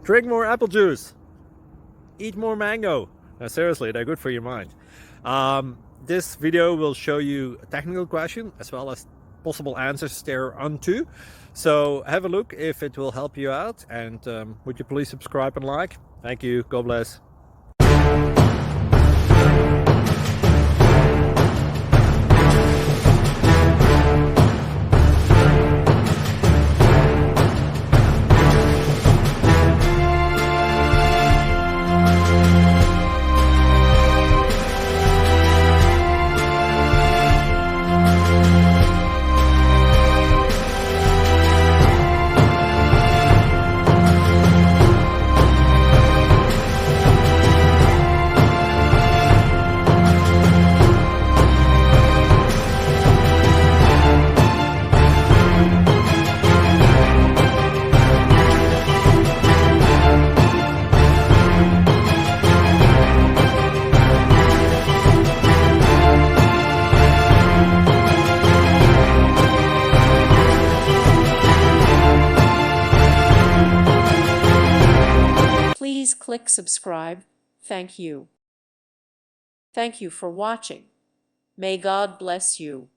Drink more apple juice. Eat more mango. No, seriously, they're good for your mind. This video will show you a technical question as well as possible answers thereunto. So have a look if it will help you out, and would you please subscribe and like? Thank you. God bless. Please click subscribe. Thank you. Thank you for watching. May God bless you.